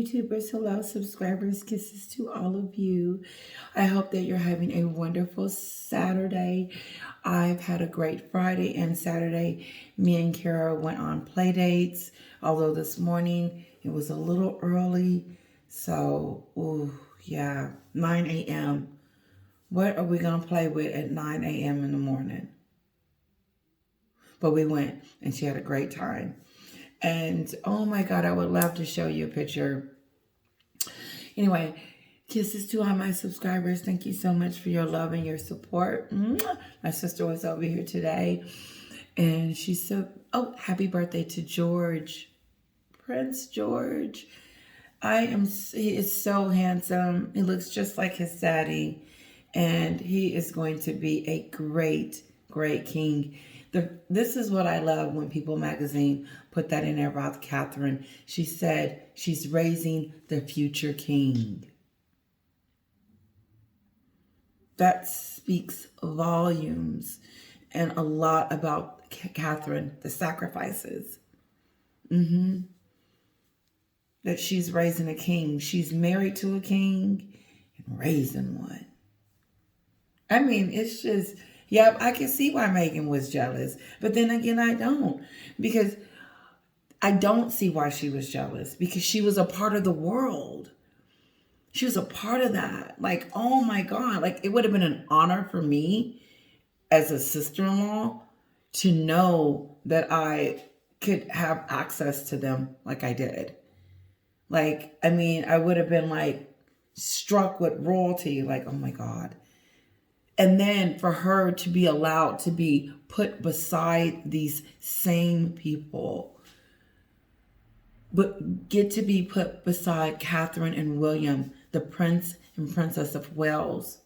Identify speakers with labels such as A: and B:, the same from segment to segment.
A: YouTubers. Hello, subscribers. Kisses to all of you. I hope that you're having a wonderful Saturday. I've had a great Friday and Saturday. Me and Kara went on play dates, although this morning it was a little early. So, yeah, 9 a.m. What are we going to play with at 9 a.m. in the morning? But we went and she had a great time. And oh my God, I would love to show you a picture. Anyway, kisses to all my subscribers. Thank you so much for your love and your support. My sister was over here today and she said, oh, happy birthday to George. Prince George. He is so handsome. He looks just like his daddy. And he is going to be a great, great king. This is what I love when People magazine put that in there about Catherine. She said she's raising the future king. That speaks volumes and a lot about Catherine, the sacrifices. That she's raising a king. She's married to a king and raising one. I mean, it's just... yeah, I can see why Meghan was jealous. But then again, I don't. Because I don't see why she was jealous. Because she was a part of the world. She was a part of that. Like, oh my God. Like, it would have been an honor for me as a sister-in-law to know that I could have access to them like I did. Like, I mean, I would have been like struck with royalty. Like, oh my God. And then for her to be allowed to be put beside these same people, but get to be put beside Catherine and William, the Prince and Princess of Wales.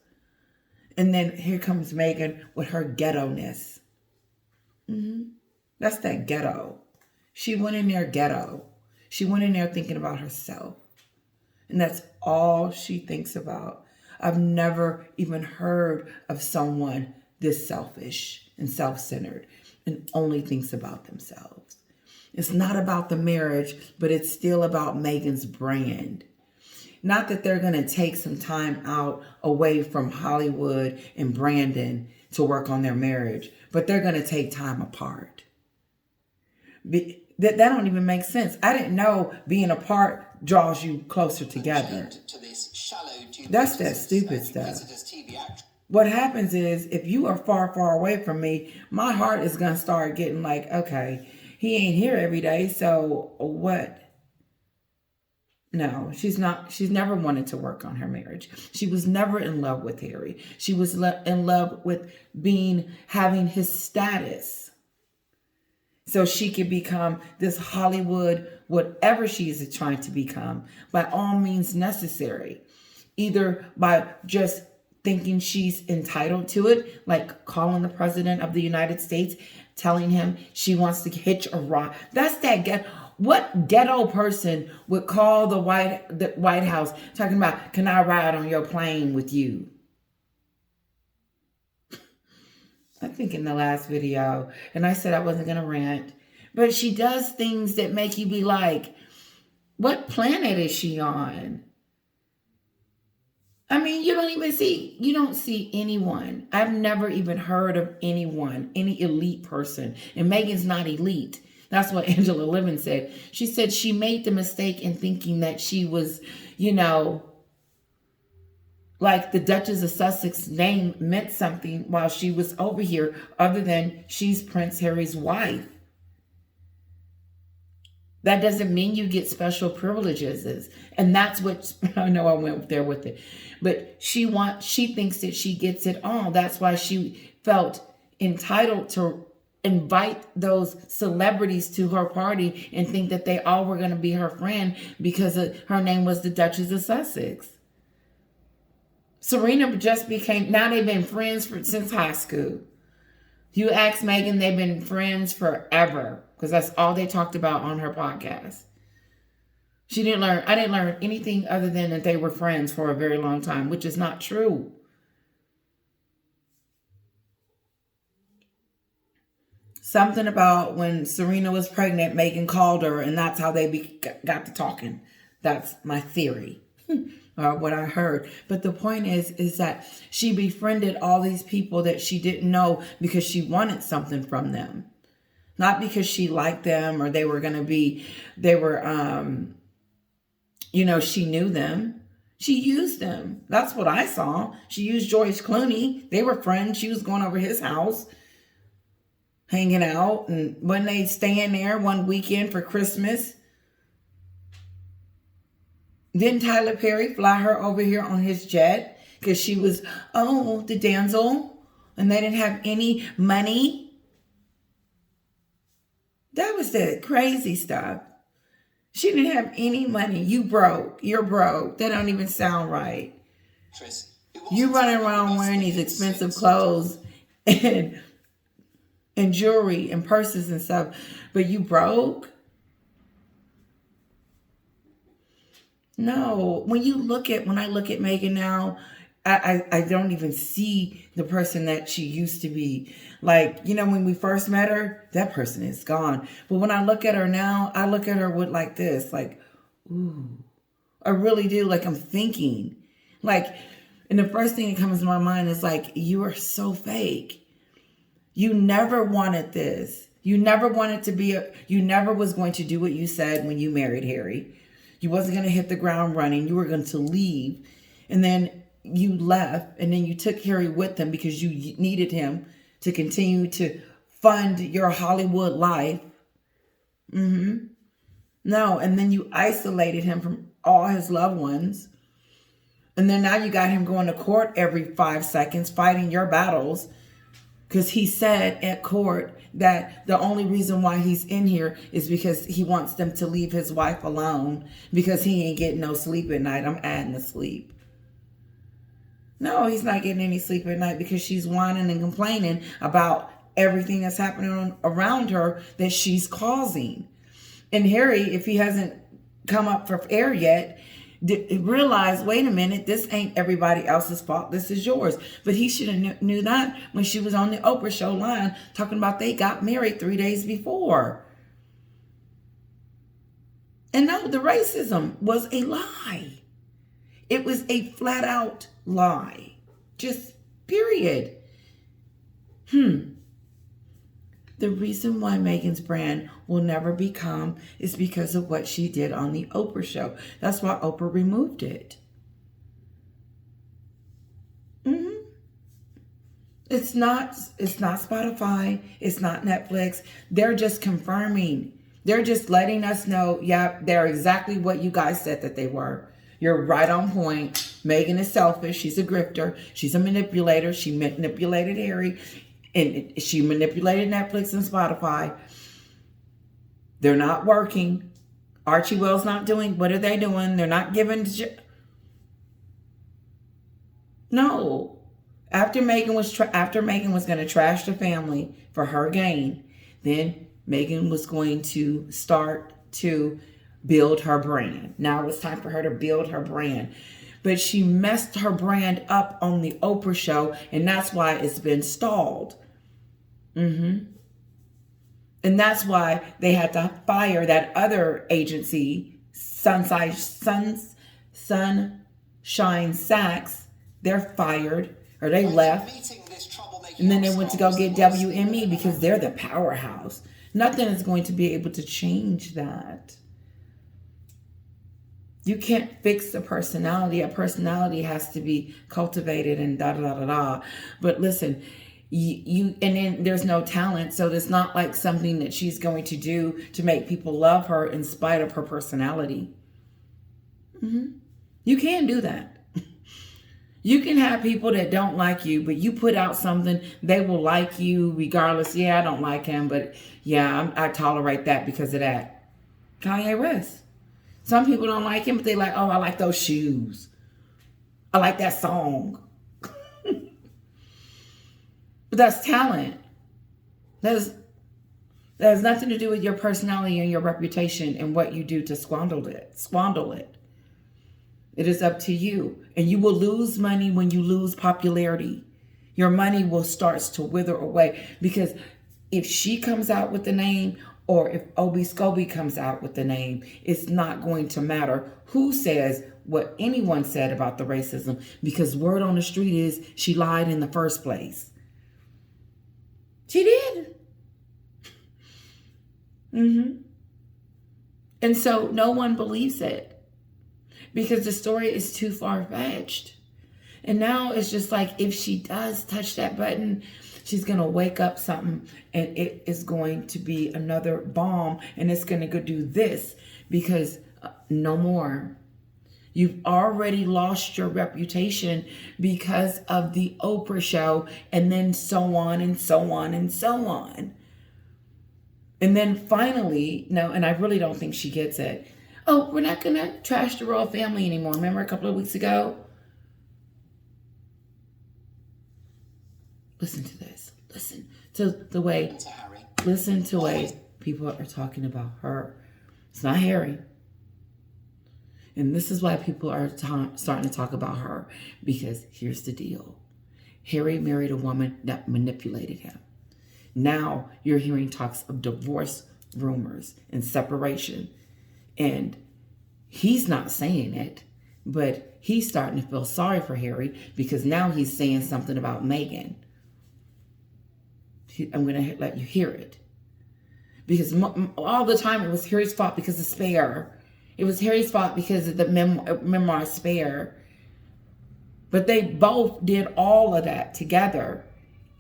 A: And then here comes Meghan with her ghetto-ness. That's that ghetto. She went in there ghetto. She went in there thinking about herself. And that's all she thinks about. I've never even heard of someone this selfish and self-centered and only thinks about themselves. It's not about the marriage, but it's still about Meghan's brand. Not that they're going to take some time out away from Hollywood and Brandon to work on their marriage, but they're going to take time apart. That don't even make sense. I didn't know being apart draws you closer together. That's that stupid stuff. What happens is, if you are far, far away from me, my heart is going to start getting like, okay, he ain't here every day, so what? No, she's not. She's never wanted to work on her marriage. She was never in love with Harry. She was in love with having his status. So she could become this Hollywood, whatever she is trying to become, by all means necessary. Either by just thinking she's entitled to it, like calling the president of the United States, telling him she wants to hitch a ride. That's that ghetto. What ghetto person would call the White House talking about, can I ride on your plane with you? I think in the last video, and I said I wasn't going to rant, but she does things that make you be like, what planet is she on? I mean, you don't see anyone. I've never even heard of anyone, any elite person. And Meghan's not elite. That's what Angela Livin said. She said she made the mistake in thinking that she was, like the Duchess of Sussex's name meant something while she was over here, other than she's Prince Harry's wife. That doesn't mean you get special privileges. And that's what, I know I went there with it. But she thinks that she gets it all. That's why she felt entitled to invite those celebrities to her party and think that they all were going to be her friend because her name was the Duchess of Sussex. Serena just now they've been friends since high school. You ask Meghan, they've been friends forever because that's all they talked about on her podcast. I didn't learn anything other than that they were friends for a very long time, which is not true. Something about when Serena was pregnant, Meghan called her, and that's how they got to talking. That's my theory. Or what I heard. But the point is that she befriended all these people that she didn't know because she wanted something from them. Not because she liked them or they were, she knew them. She used them. That's what I saw. She used George Clooney. They were friends. She was going over his house, hanging out. And when they staying there one weekend for Christmas, didn't Tyler Perry fly her over here on his jet because she was, the damsel, and they didn't have any money? That was the crazy stuff. She didn't have any money. You broke. You're broke. That don't even sound right. You running around wearing these expensive clothes and jewelry and purses and stuff, but you broke? No. When I look at Meghan now, I don't even see the person that she used to be. Like, when we first met her, that person is gone. But when I look at her now, I look at her with like this, like, ooh, I really do. Like, I'm thinking, like, and the first thing that comes to my mind is like, you are so fake. You never wanted this. You never wanted to you never was going to do what you said when you married Harry. You wasn't going to hit the ground running. You were going to leave. And then you left. And then you took Harry with them because you needed him to continue to fund your Hollywood life. No. And then you isolated him from all his loved ones. And then now you got him going to court every 5 seconds, fighting your battles. Because he said at court that the only reason why he's in here is because he wants them to leave his wife alone because he ain't getting no sleep at night. I'm adding the sleep. No, he's not getting any sleep at night because she's whining and complaining about everything that's happening around her that she's causing. And Harry, if he hasn't come up for air yet, realize, wait a minute, this ain't everybody else's fault. This is yours. But he should have knew that when she was on the Oprah show line talking about they got married 3 days before. And no, the racism was a lie. It was a flat out lie. Just period. The reason why Meghan's brand will never become is because of what she did on the Oprah show. That's why Oprah removed it. It's not Spotify. It's not Netflix. They're just confirming. They're just letting us know, yeah, they're exactly what you guys said that they were. You're right on point. Meghan is selfish. She's a grifter. She's a manipulator. She manipulated Harry. And she manipulated Netflix and Spotify. They're not working. Archie Wells not doing. What are they doing? They're not giving. No. After Meghan was going to trash the family for her gain, then Meghan was going to start to build her brand. Now it was time for her to build her brand. But she messed her brand up on the Oprah show, and that's why it's been stalled. And that's why they had to fire that other agency, Sunshine Sachs. They're fired, or they left. And then they went to go get WME because they're the powerhouse. Nothing is going to be able to change that. You can't fix a personality. A personality has to be cultivated and da-da-da-da-da. But listen, and then there's no talent, so it's not like something that she's going to do to make people love her in spite of her personality. You can't do that. You can have people that don't like you, but you put out something, they will like you regardless. Yeah, I don't like him, but yeah, I tolerate that because of that. Kanye West. Some people don't like him, but they like, oh, I like those shoes. I like that song. But that's talent. That has nothing to do with your personality and your reputation and what you do to squander it. It is up to you. And you will lose money when you lose popularity. Your money will start to wither away. Because if she comes out with the name, or if Obi Scobie comes out with the name, it's not going to matter who says what anyone said about the racism, because word on the street is she lied in the first place. She did. And so no one believes it because the story is too far-fetched. And now it's just like, if she does touch that button, she's going to wake up something and it is going to be another bomb, and it's going to go do this because no more. You've already lost your reputation because of the Oprah show, and then so on and so on and so on. And then finally, no, and I really don't think she gets it. Oh, we're not going to trash the royal family anymore. Remember a couple of weeks ago? Listen to this. Listen to the way, listen to the way people are talking about her. It's not Harry. And this is why people are starting to talk about her. Because here's the deal. Harry married a woman that manipulated him. Now you're hearing talks of divorce rumors and separation. And he's not saying it, but he's starting to feel sorry for Harry because now he's saying something about Meghan. I'm going to let you hear it. Because all the time it was Harry's fault because of Spare. It was Harry's fault because of the memoir Spare. But they both did all of that together.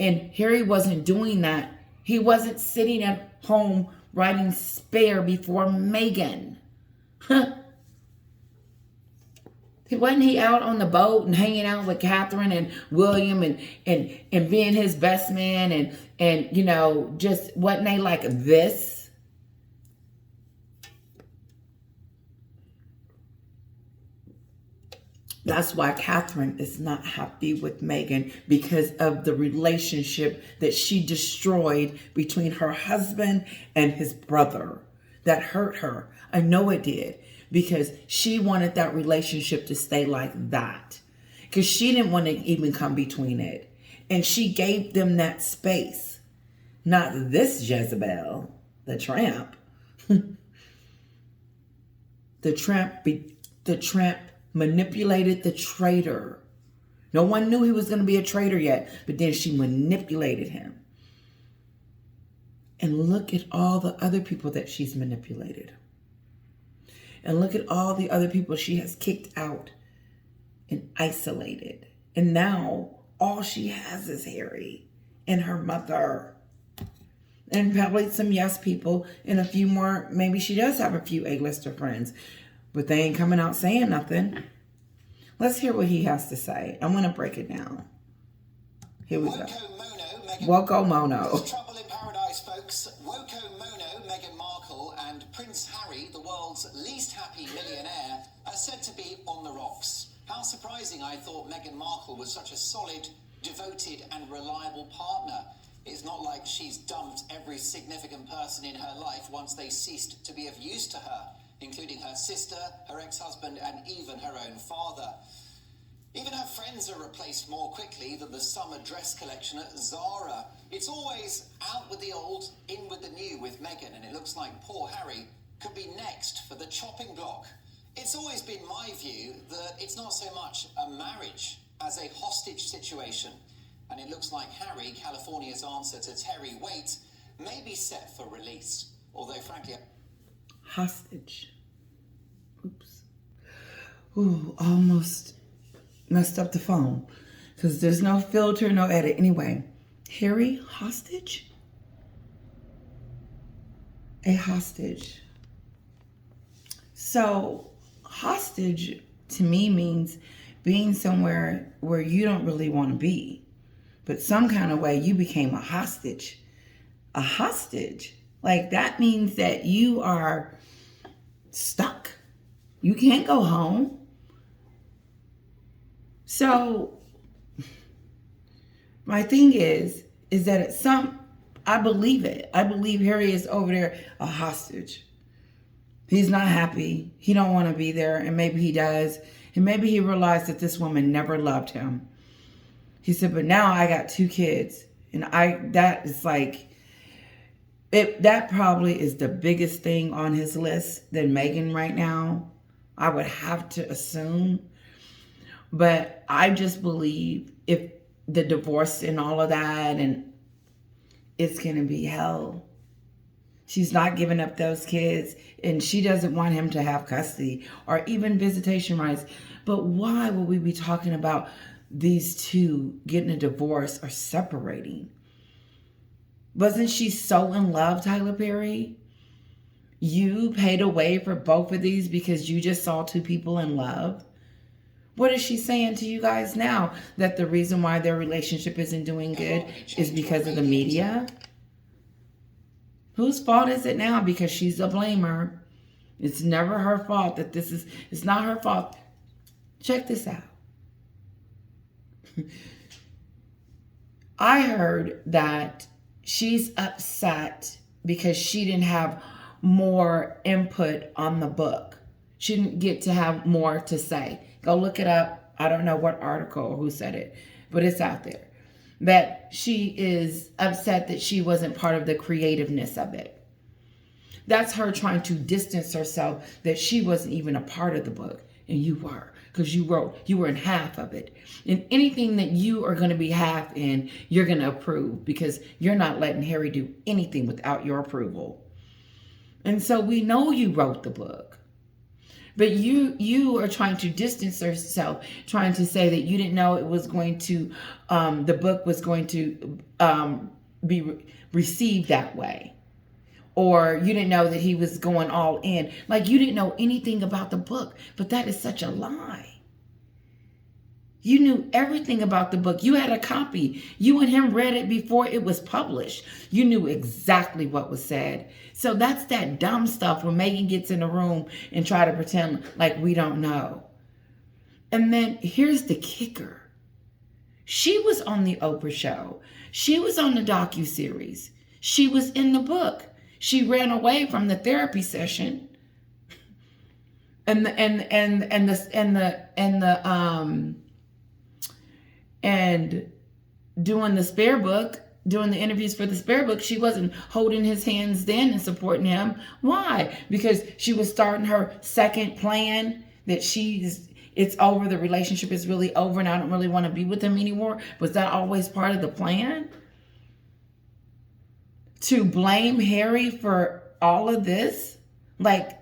A: And Harry wasn't doing that. He wasn't sitting at home writing Spare before Meghan. Wasn't he out on the boat and hanging out with Catherine and William and being his best man and you know, just wasn't they like this? That's why Catherine is not happy with Meghan, because of the relationship that she destroyed between her husband and his brother. That hurt her. I know it did, because she wanted that relationship to stay like that, because she didn't want to even come between it. And she gave them that space. Not this Jezebel, the tramp. The tramp manipulated the traitor. No one knew he was going to be a traitor yet, but then she manipulated him. And look at all the other people that she's manipulated. And look at all the other people she has kicked out and isolated. And now all she has is Harry and her mother. And probably some yes people and a few more. Maybe she does have a few A-lister friends. But they ain't coming out saying nothing. Let's hear what he has to say. I'm going to break it down. Here we go. Woko Mono.
B: Trouble in paradise, folks. Woko Mono, Meghan Markle, and Prince Harry, the world's least happy millionaire, are said to be on the rocks. How surprising. I thought Meghan Markle was such a solid, devoted, and reliable partner. It's not like she's dumped every significant person in her life once they ceased to be of use to her, including her sister, her ex-husband, and even her own father. Even her friends are replaced more quickly than the summer dress collection at Zara. It's always out with the old, in with the new with Meghan, and it looks like poor Harry could be next for the chopping block. It's always been my view that it's not so much a marriage as a hostage situation, and it looks like Harry, California's answer to Terry Waite, may be set for release, although frankly...
A: Hostage. Oops. Ooh, almost messed up the phone because there's no filter, no edit. Anyway, Harry, hostage? A hostage. So, hostage to me means being somewhere where you don't really want to be, but some kind of way you became a hostage. A hostage. Like, that means that you are stuck. You can't go home. So, my thing is that I believe it. I believe Harry is over there a hostage. He's not happy. He don't want to be there, and maybe he does. And maybe he realized that this woman never loved him. He said, but now I got 2 kids. And that is like... That probably is the biggest thing on his list than Meghan right now. I would have to assume. But I just believe if the divorce and all of that, and it's going to be hell. She's not giving up those kids, and she doesn't want him to have custody or even visitation rights. But why would we be talking about these two getting a divorce or separating? Wasn't she so in love, Tyler Perry? You paid away for both of these because you just saw two people in love? What is she saying to you guys now? That the reason why their relationship isn't doing good is because of the media? Whose fault is it now? Because she's a blamer. It's never her fault that it's not her fault. Check this out. I heard that she's upset because she didn't have more input on the book. She didn't get to have more to say. Go look it up. I don't know what article or who said it, but it's out there. That she is upset that she wasn't part of the creativeness of it. That's her trying to distance herself, that she wasn't even a part of the book. And you were, because you were in half of it. And anything that you are going to be half in, you're going to approve, because you're not letting Harry do anything without your approval. And so we know you wrote the book. But you are trying to distance yourself, trying to say that you didn't know it was going to, the book was going to be received that way. Or you didn't know that he was going all in. Like you didn't know anything about the book. But that is such a lie. You knew everything about the book. You had a copy. You and him read it before it was published. You knew exactly what was said. So that's that dumb stuff when Meghan gets in the room and try to pretend like we don't know. And then here's the kicker. She was on the Oprah show. She was on the docuseries. She was in the book. She ran away from the therapy session. And doing the spare book, doing the interviews for the spare book, she wasn't holding his hands then and supporting him. Why? Because she was starting her second plan that it's over, the relationship is really over and I don't really want to be with him anymore. Was that always part of the plan? To blame Harry for all of this? Like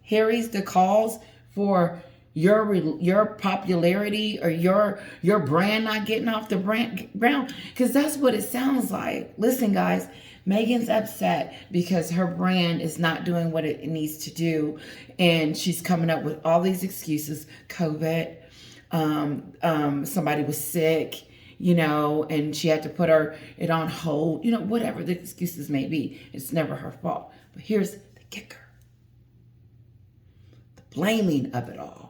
A: Harry's the cause for your popularity or your brand not getting off the ground? Because that's what it sounds like. Listen, guys, Meghan's upset because her brand is not doing what it needs to do, and she's coming up with all these excuses. COVID, somebody was sick, and she had to put it on hold, whatever the excuses may be. It's never her fault. But here's the kicker. The blaming of it all.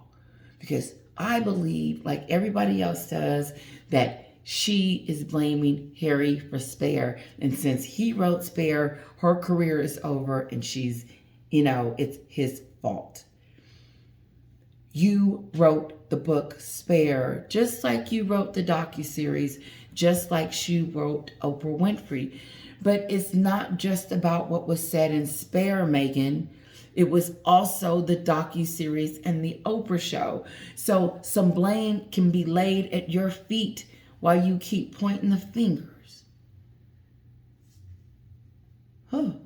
A: Because I believe, like everybody else does, that she is blaming Harry for Spare. And since he wrote Spare, her career is over and she's, it's his fault. You wrote the book Spare, just like you wrote the docuseries, just like she wrote Oprah Winfrey. But it's not just about what was said in Spare, Meghan. It was also the docuseries and the Oprah show. So some blame can be laid at your feet while you keep pointing the fingers. Oh.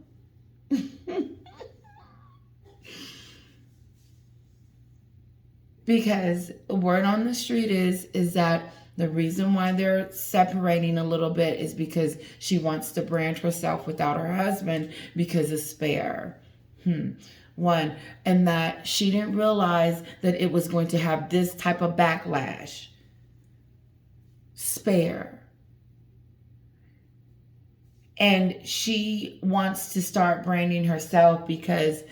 A: Because word on the street is that the reason why they're separating a little bit is because she wants to brand herself without her husband because of Spare. One, and that she didn't realize that it was going to have this type of backlash. Spare. And she wants to start branding herself because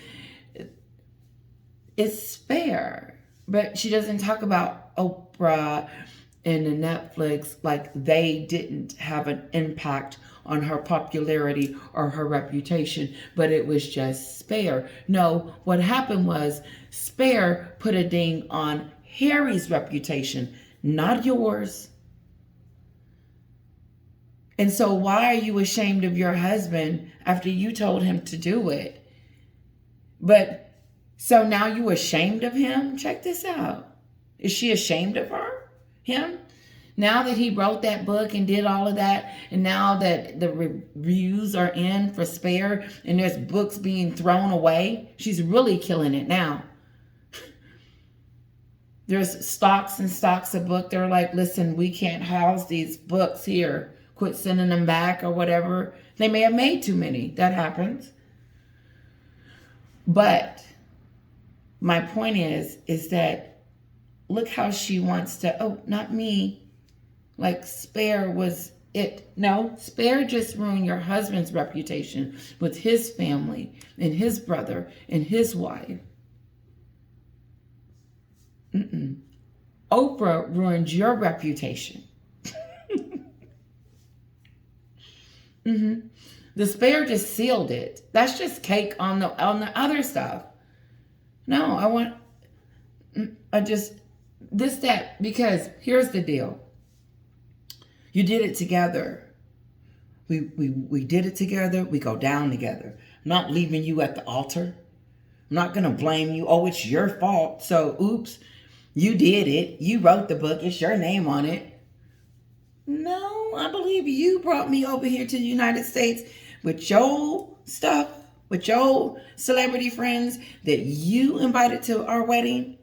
A: it's Spare. But she doesn't talk about Oprah and the Netflix like they didn't have an impact on her popularity or her reputation, but it was just Spare. No, what happened was Spare put a ding on Harry's reputation, not yours. And so why are you ashamed of your husband after you told him to do it? But so now you ashamed of him? Check this out. Is she ashamed of him? Now that he wrote that book and did all of that, and now that the reviews are in for Spare and there's books being thrown away, she's really killing it now. There's stocks and stocks of books. They're like, listen, we can't house these books here. Quit sending them back or whatever. They may have made too many. That happens. But my point is that look how she wants to, oh, not me. Like Spare was it. No, Spare just ruined your husband's reputation with his family and his brother and his wife. Oprah ruined your reputation. The Spare just sealed it. That's just cake on the other stuff. No, because here's the deal. You did it together. We did it together. We go down together. I'm not leaving you at the altar. I'm not going to blame you. Oh, it's your fault. So, oops, you did it. You wrote the book. It's your name on it. No, I believe you brought me over here to the United States with your stuff, with your celebrity friends that you invited to our wedding.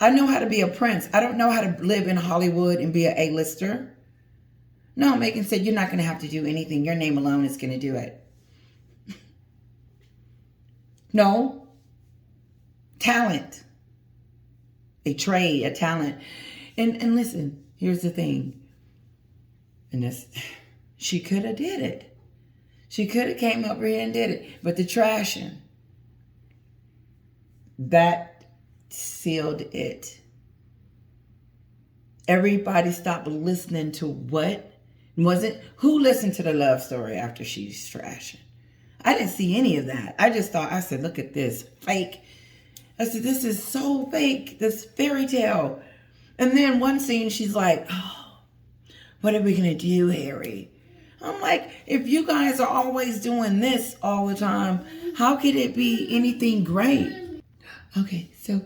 A: I know how to be a prince. I don't know how to live in Hollywood and be an A-lister. No, Meghan said, you're not going to have to do anything. Your name alone is going to do it. No. Talent. A trade, a talent. And listen, here's the thing. And this, she could have did it. She could have came over here and did it. But the trashing, that sealed it. Everybody stopped listening to what? Who listened to the love story after she's trashing? I didn't see any of that. I said, look at this fake. I said, this is so fake, this fairy tale. And then one scene, she's like, oh, what are we going to do, Harry? I'm like, if you guys are always doing this all the time, how could it be anything great? Okay, so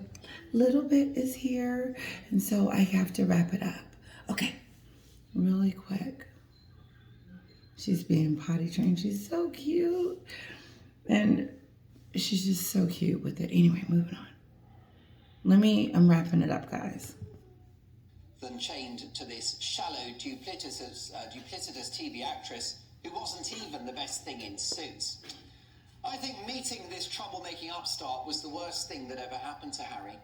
A: little bit is here, and so I have to wrap it up. Okay, really quick. She's being potty trained. She's so cute. And she's just so cute with it. Anyway, moving on. I'm wrapping it up, guys.
B: Than chained to this shallow, duplicitous TV actress who wasn't even the best thing in Suits. I think meeting this troublemaking upstart was the worst thing that ever happened to Harry.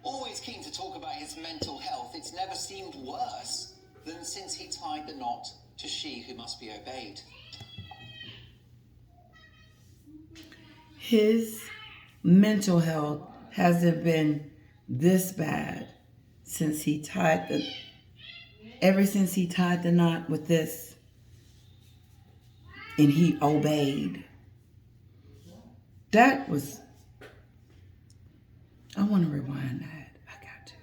B: Always keen to talk about his mental health, it's never seemed worse than since he tied the knot to she who must be obeyed.
A: His mental health hasn't been this bad since he tied the knot with this, and he obeyed. That was, I want to rewind that. I got to.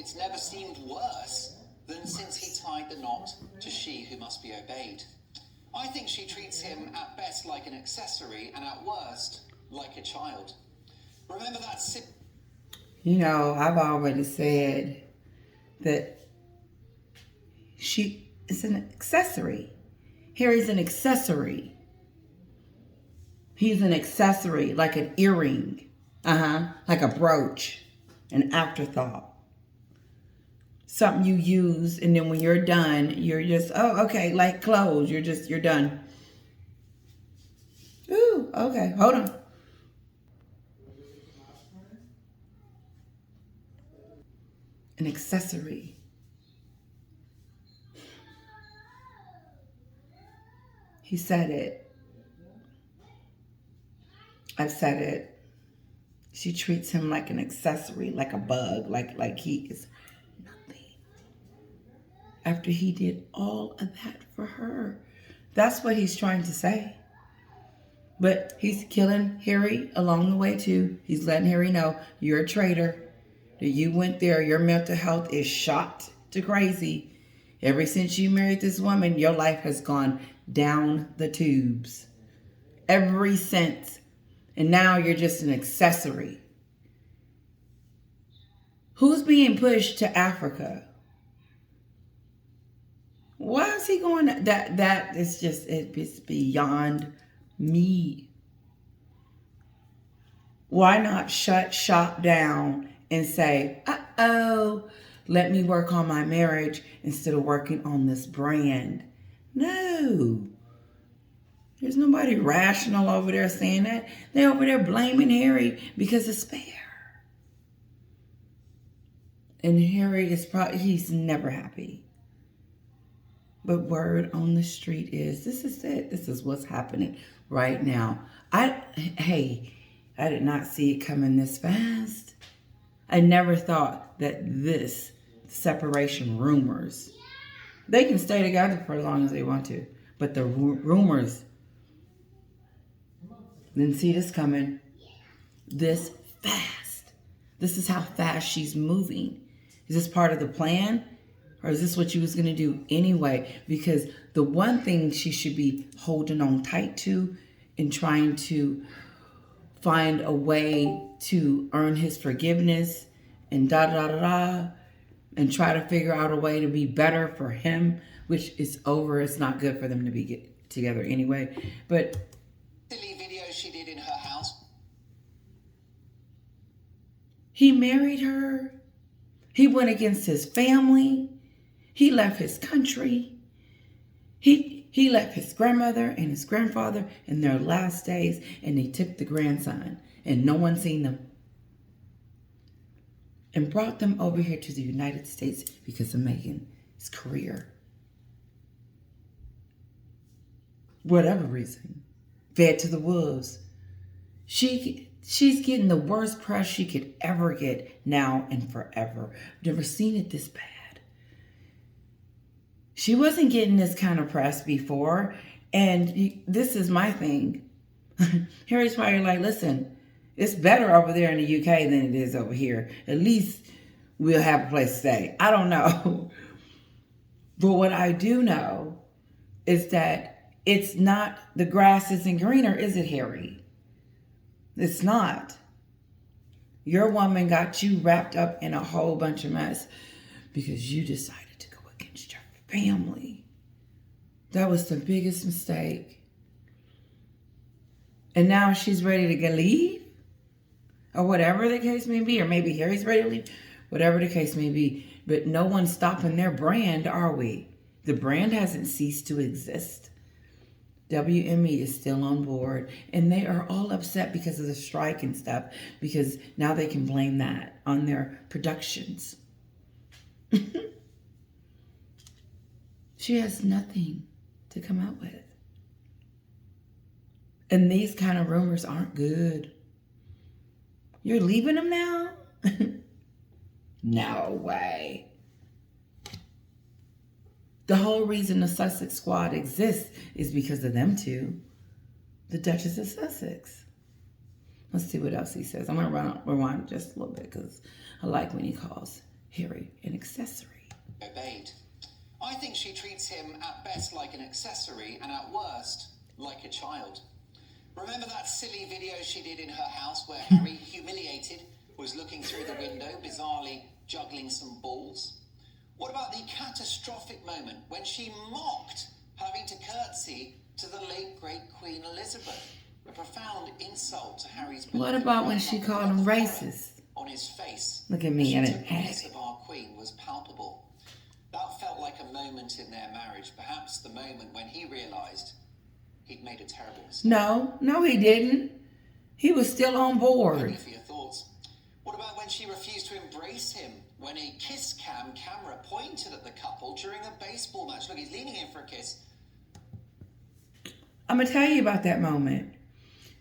B: It's never seemed worse than since he tied the knot to she who must be obeyed. I think she treats him at best like an accessory and at worst like a child. Remember that
A: You know, I've already said that it's an accessory. Harry's an accessory. He's an accessory, like an earring. Like a brooch, an afterthought. Something you use, and then when you're done, you're just, oh, okay, like clothes. You're done. Ooh, okay, hold on. An accessory. He said it. I've said it. She treats him like an accessory, like a bug, like he is nothing. After he did all of that for her. That's what he's trying to say. But he's killing Harry along the way too. He's letting Harry know, you're a traitor. that you went there. Your mental health is shot to crazy. Ever since you married this woman, your life has gone down the tubes. Ever since. And now you're just an accessory. Who's being pushed to Africa? Why is he going? That is just, it's beyond me. Why not shut shop down and say, uh-oh, let me work on my marriage instead of working on this brand? No. There's nobody rational over there saying that. They're over there blaming Harry because of spare. And Harry is probably, he's never happy. But word on the street is, this is it. This is what's happening right now. I did not see it coming this fast. I never thought that this separation rumors, they can stay together for as long as they want to. But the rumors, didn't see this coming this fast. This is how fast she's moving. Is this part of the plan? Or is this what you was going to do anyway? Because the one thing she should be holding on tight to and trying to find a way to earn his forgiveness and and try to figure out a way to be better for him, which is over. It's not good for them to be together anyway. But
B: silly video she did in her house.
A: He married her. He went against his family. He left his country. He left his grandmother and his grandfather in their last days, and he took the grandson, and no one seen them, and brought them over here to the United States because of Meghan's career. Whatever reason. Fed to the wolves. She's getting the worst press she could ever get now and forever. Never seen it this bad. She wasn't getting this kind of press before. And this is my thing. Harry's probably like, listen, it's better over there in the UK than it is over here. At least we'll have a place to stay. I don't know. But what I do know is that it's not, the grass isn't greener, is it, Harry? It's not. Your woman got you wrapped up in a whole bunch of mess because you decided to go against your family. That was the biggest mistake. And now she's ready to leave? Or whatever the case may be. Or maybe Harry's ready to leave. Whatever the case may be. But no one's stopping their brand, are we? The brand hasn't ceased to exist. WME is still on board, and they are all upset because of the strike and stuff, because now they can blame that on their productions. She has nothing to come out with. And these kind of rumors aren't good. You're leaving them now? No way. The whole reason the Sussex squad exists is because of them two. The Duchess of Sussex. Let's see what else he says. I'm going to rewind just a little bit because I like when he calls Harry an accessory.
B: Obeyed. I think she treats him at best like an accessory and at worst like a child. Remember that silly video she did in her house where Harry, humiliated, was looking through the window, bizarrely juggling some balls? What about the catastrophic moment when she mocked having to curtsy to the late, great Queen Elizabeth? A profound insult to Harry's...
A: What about when she called him racist?
B: On his face.
A: Look at me, I didn't
B: The
A: have
B: piss of our Queen was palpable. That felt like a moment in their marriage, perhaps the moment when he realised he'd made a terrible mistake.
A: No, he didn't. He was still on board.
B: Only for your thoughts. What about when she refused to embrace him? When a kiss cam camera pointed at the couple during a baseball match. Look, he's leaning in for a kiss.
A: I'm going to tell you about that moment.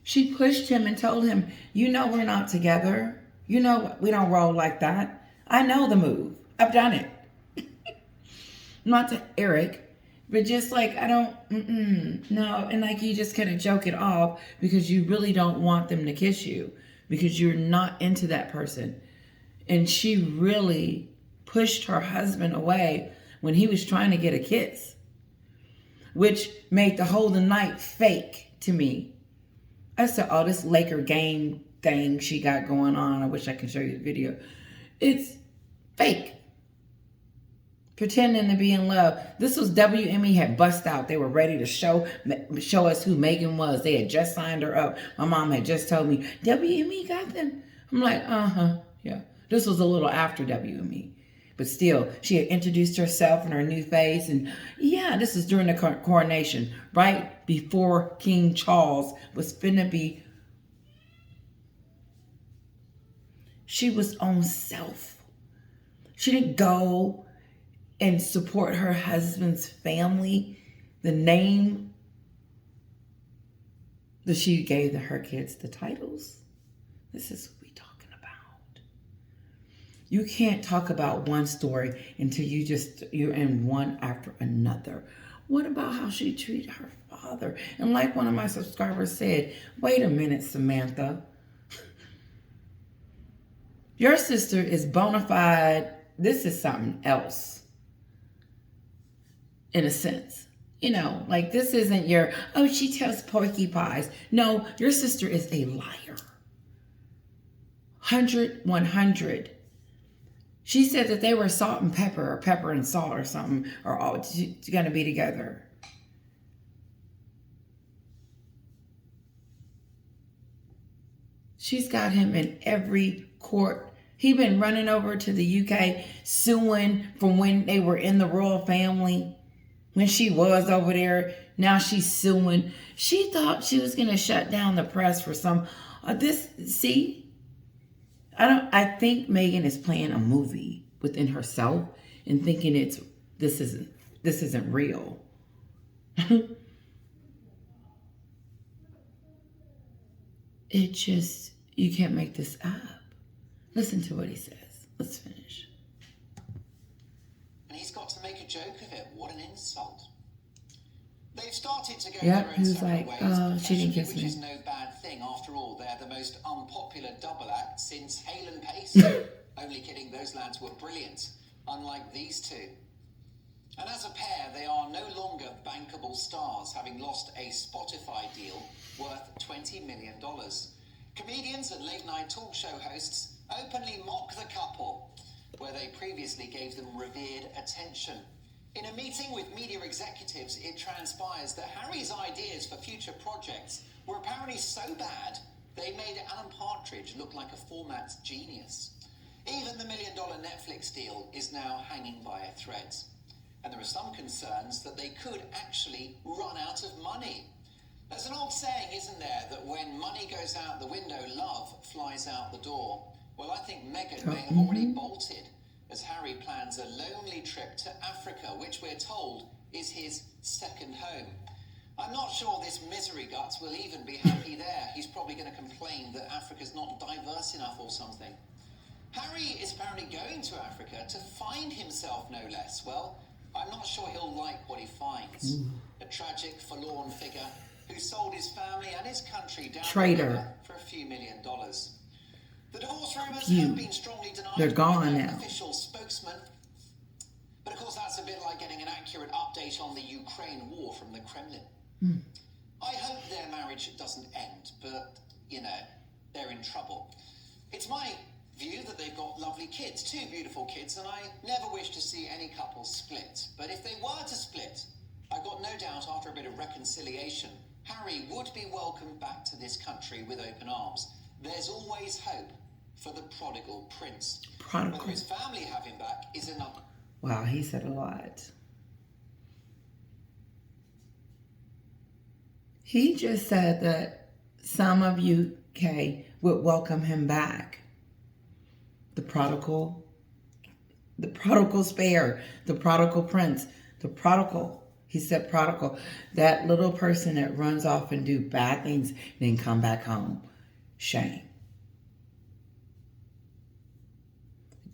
A: She pushed him and told him, you know we're not together. You know we don't roll like that. I know the move. I've done it. Not to Eric, but just like, I don't, no. And like you just kind of joke it off because you really don't want them to kiss you because you're not into that person. And she really pushed her husband away when he was trying to get a kiss, which made the whole night fake to me. I said, oh, this Laker game thing she got going on. I wish I could show you the video. It's fake. Pretending to be in love. This was WME had bust out. They were ready to show us who Meghan was. They had just signed her up. My mom had just told me, WME got them. I'm like, yeah. This was a little after WME. But still, she had introduced herself in her new face. And yeah, this is during the coronation. Right before King Charles was finna be. She was on self. She didn't go and support her husband's family, the name that she gave her kids the titles. This is what we're talking about. You can't talk about one story until you're in one after another. What about how she treated her father? And like one of my subscribers said, wait a minute, Samantha. Your sister is bona fide. This is something else. In a sense, like this isn't your, oh, she tells porcupines. No, your sister is a liar. 100. She said that they were salt and pepper, or pepper and salt or something, or all going to be together. She's got him in every court. He been running over to the UK suing from when they were in the royal family. When she was over there, now she's suing. She thought she was going to shut down the press for some, I think Meghan is playing a movie within herself and thinking this isn't real. You can't make this up. Listen to what he says. Let's finish.
B: And he's got to make a joke of it. What an insult. They've started to go
A: Yep,
B: their
A: he
B: own
A: was
B: separate
A: like,
B: ways
A: oh, she didn't
B: professionally,
A: kiss
B: which
A: me.
B: is no bad thing. After all, they're the most unpopular double act since Hale and Pace. Only kidding, those lads were brilliant, unlike these two. And as a pair, they are no longer bankable stars, having lost a Spotify deal worth $20 million. Comedians and late-night talk show hosts openly mock the couple, where they previously gave them revered attention. In a meeting with media executives, it transpires that Harry's ideas for future projects were apparently so bad, they made Alan Partridge look like a format genius. Even the $1 million Netflix deal is now hanging by a thread. And there are some concerns that they could actually run out of money. There's an old saying, isn't there, that when money goes out the window, love flies out the door. Well, I think Meghan may have already bolted, as Harry plans a lonely trip to Africa, which we're told is his second home. I'm not sure this misery guts will even be happy there. He's probably going to complain that Africa's not diverse enough or something. Harry is apparently going to Africa to find himself, no less. Well, I'm not sure he'll like what he finds. A tragic, forlorn figure who sold his family and his country down
A: Traitor.
B: the river for a few $1 million. The divorce rumours have been strongly denied
A: They're gone
B: by
A: now.
B: an official spokesman. But of course, that's a bit like getting an accurate update on the Ukraine war from the Kremlin. I hope their marriage doesn't end, but, they're in trouble. It's my view that they've got lovely kids, 2 beautiful kids, and I never wish to see any couple split. But if they were to split, I've got no doubt after a bit of reconciliation, Harry would be welcomed back to this country with open arms. There's always hope for the prodigal prince.
A: Prodigal.
B: Whether his family have him back is another.
A: Wow, he said a lot. He just said that some of UK would welcome him back. The prodigal spare, the prodigal prince, the prodigal. He said prodigal. That little person that runs off and do bad things, then come back home. Shame.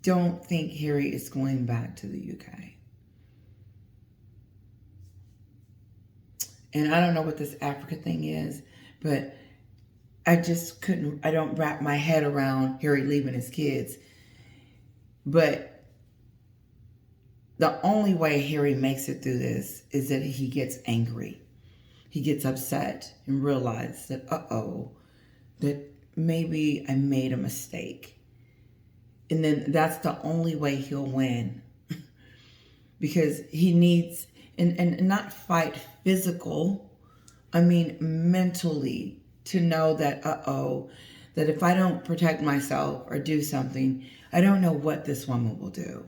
A: Don't think Harry is going back to the UK. And I don't know what this Africa thing is, but I don't wrap my head around Harry leaving his kids. But the only way Harry makes it through this is that he gets angry. He gets upset and realizes that, that maybe I made a mistake. And then that's the only way he'll win. Because he needs, and not fight physical, I mean mentally, to know that, that if I don't protect myself or do something, I don't know what this woman will do.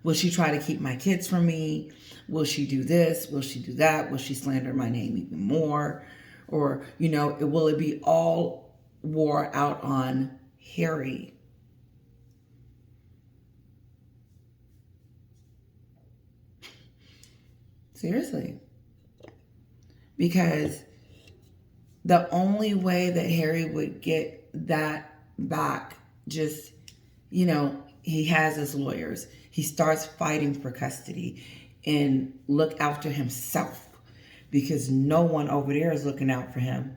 A: Will she try to keep my kids from me? Will she do this? Will she do that? Will she slander my name even more? Or, will it be all war out on Harry? Seriously. Because the only way that Harry would get that back, just, he has his lawyers. He starts fighting for custody and look after himself, because no one over there is looking out for him.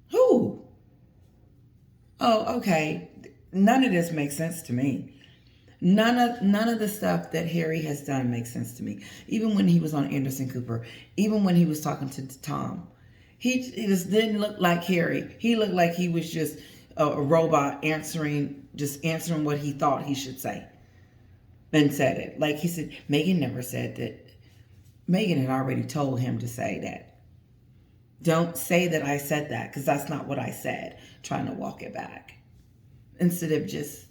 A: Who? Oh, okay. None of this makes sense to me. None of the stuff that Harry has done makes sense to me. Even when he was on Anderson Cooper, even when he was talking to Tom, he just didn't look like Harry. He looked like he was just a robot answering what he thought he should say, and said it. Like he said, Meghan never said that. Meghan had already told him to say that. Don't say that I said that, because that's not what I said. Trying to walk it back instead of just.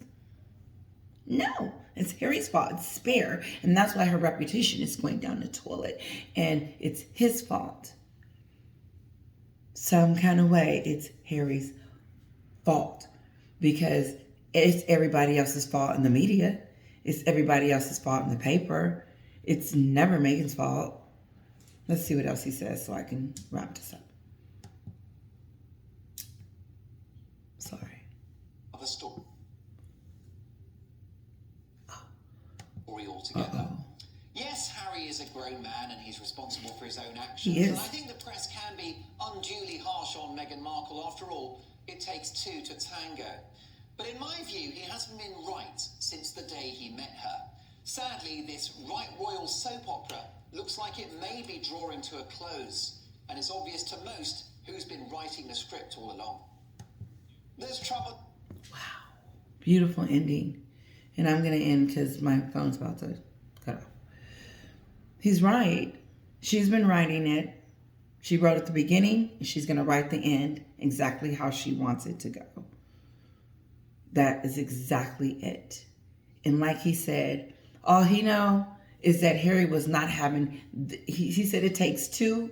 A: No, it's Harry's fault. It's Spare. And that's why her reputation is going down the toilet. And it's his fault. Some kind of way, it's Harry's fault. Because it's everybody else's fault in the media. It's everybody else's fault in the paper. It's never Meghan's fault. Let's see what else he says so I can wrap this up. Sorry.
B: Of a story altogether. Yes, Harry is a grown man and he's responsible for his own actions.
A: He is.
B: And I think the press can be unduly harsh on Meghan Markle. After all, it takes two to tango. But in my view, he hasn't been right since the day he met her. Sadly, this right royal soap opera looks like it may be drawing to a close. And it's obvious to most who's been writing the script all along. There's trouble.
A: Wow. Beautiful ending. And I'm going to end because my phone's about to cut off. He's right. She's been writing it. She wrote at the beginning. And she's going to write the end exactly how she wants it to go. That is exactly it. And like he said, all he know is that Harry was not having, he said it takes two.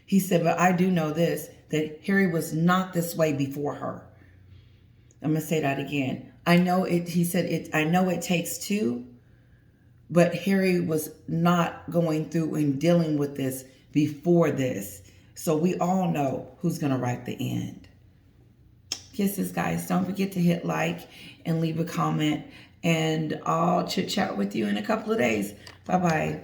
A: He said, but I do know this, that Harry was not this way before her. I'm going to say that again. I know it, he said, I know it takes two, but Harry was not going through and dealing with this before this. So we all know who's going to write the end. Kisses, guys. Don't forget to hit like and leave a comment. And I'll chit chat with you in a couple of days. Bye-bye.